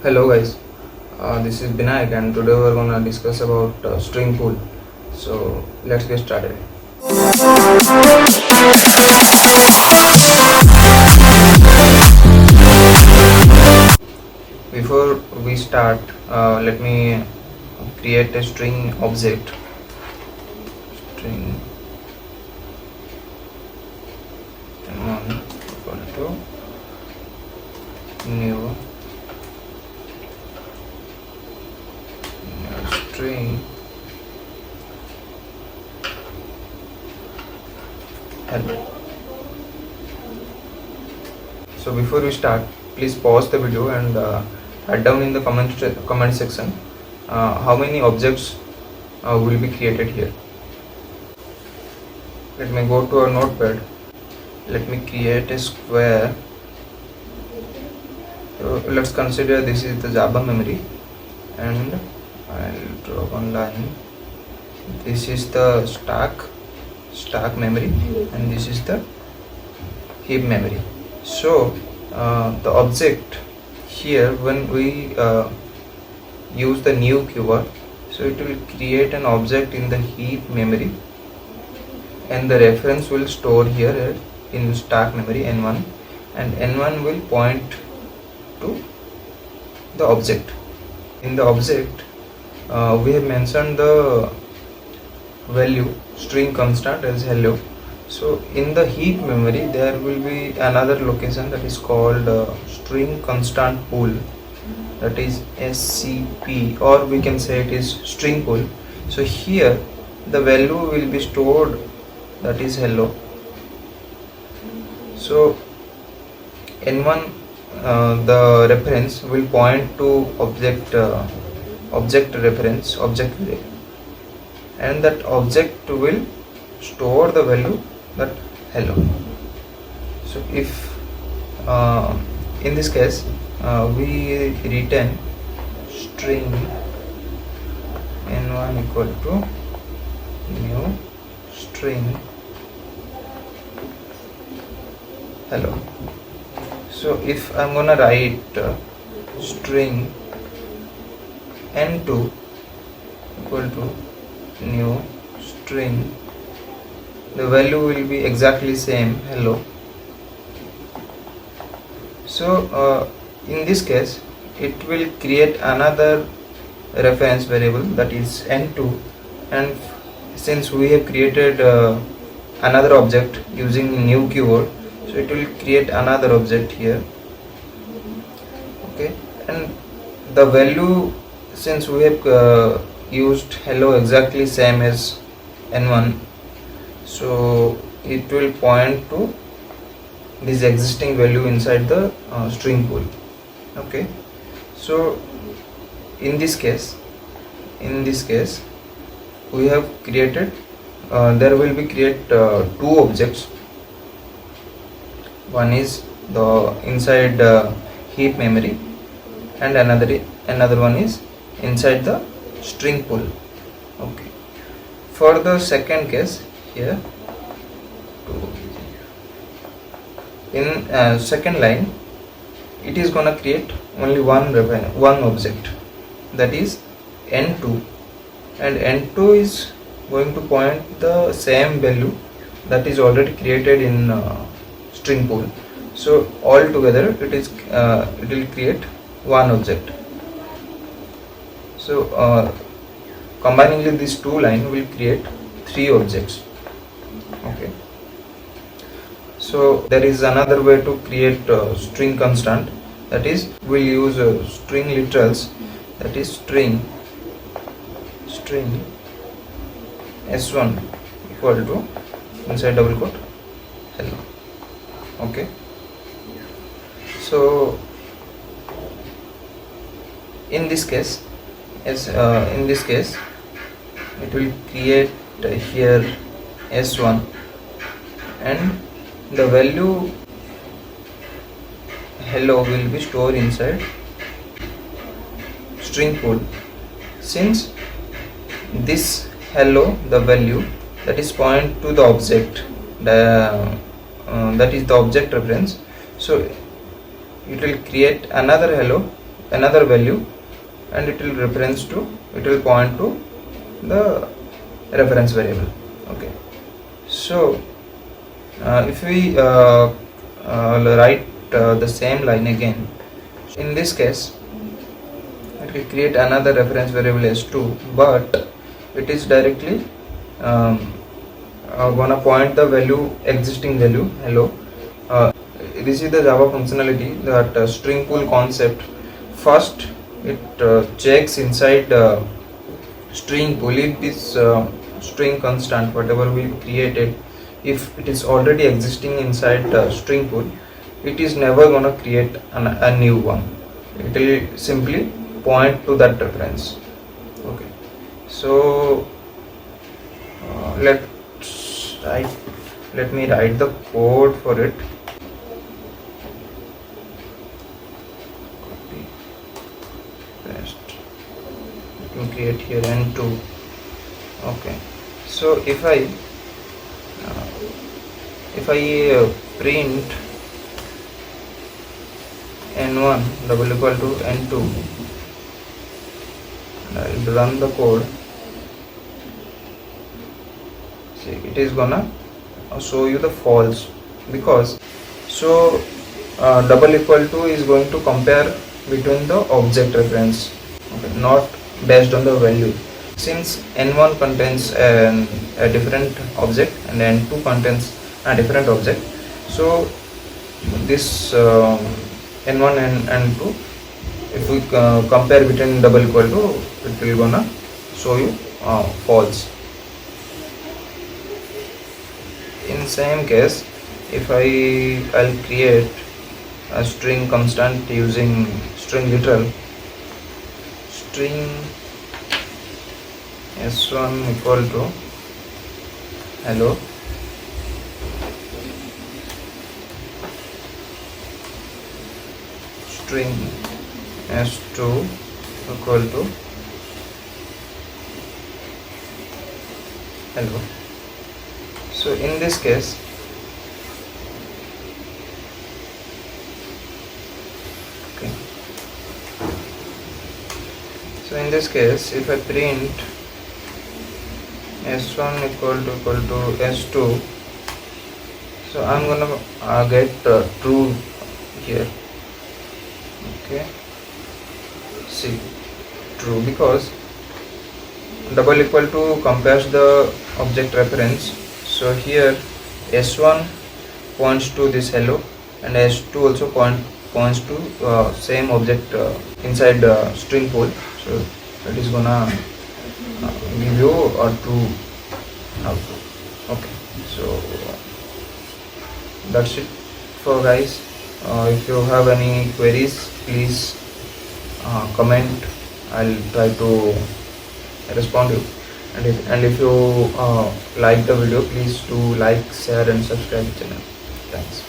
Hello guys, this is Binayak and today we're gonna discuss about string pool. So let's get started. Before we start, let me create a string object. String equal to new string hello. So before we start, please pause the video and write down in the comment section how many objects will be created here. Let me go to our notepad. Let me create a square. So let's consider this is the Java memory and I'll draw one line. This is the stack memory and this is the heap memory. So the object here, when we use the new keyword, so it will create an object in the heap memory and the reference will store here in stack memory n1, and n1 will point to the object. In the object we have mentioned the value string constant as hello. So in the heap memory there will be another location that is called string constant pool, that is SCP, or we can say it is string pool. So here the value will be stored, that is hello. So n1 the reference will point to object reference, object value, and that object will store the value that hello. So if in this case we return string n1 equal to new string hello. So if I'm gonna write string n2 equal to new string, the value will be exactly same hello. So in this case it will create another reference variable, that is n2, and since we have created another object using new keyword, so it will create another object here. Okay, and the value, since we have used hello exactly same as n1, so it will point to this existing value inside the string pool. Okay, so in this case we have created there will be two objects. One is the inside heap memory and another one is inside the string pool. Okay, for the second case here, in second line it is gonna create only one object, that is n2, and n2 is going to point the same value that is already created in string pool. So all together it will create one object. So combining these two lines will create three objects. Okay, so there is another way to create string constant, that is we'll use string literals, that is string s1 equal to inside double quote hello. Okay, so in this case it will create here s1, and the value hello will be stored inside string pool. Since this hello, the value that is point to the object, that is the object reference, so it will create another hello another value, and it will point to the reference variable. Okay, so if we write the same line again, in this case it will create another reference variable s2, but it is directly gonna point the existing value hello. This is the Java functionality, that string pool concept. First it checks inside string pool if this string constant whatever we created, if it is already existing inside string pool, it is never gonna create a new one. It will simply point to that reference. Okay, so let me write the code for it. Copy, paste. You can create here n2. Okay, so if I print n1 double equal to n2, and I will run the code, see it is gonna show you the false, because so double equal to is going to compare between the object reference, okay, not based on the value. Since n1 contains a different object and n2 contains a different object, so this n1 and n2, if we compare between double equal to, it will gonna show you false. In same case, if I'll create a string constant using string literal, string s1 equal to hello, string s2 equal to hello. So in this case, okay, so in this case if I print s1 equal to s2, so I'm gonna get true here. Okay, see, true, because double equal to compares the object reference. So here s1 points to this hello, and s2 also points to same object inside string pool. So that is gonna give you a true output. Okay, so that's it for guys. If you have any queries, please comment. I'll try to respond you. And if you like the video, please do like, share and subscribe the channel. Thanks.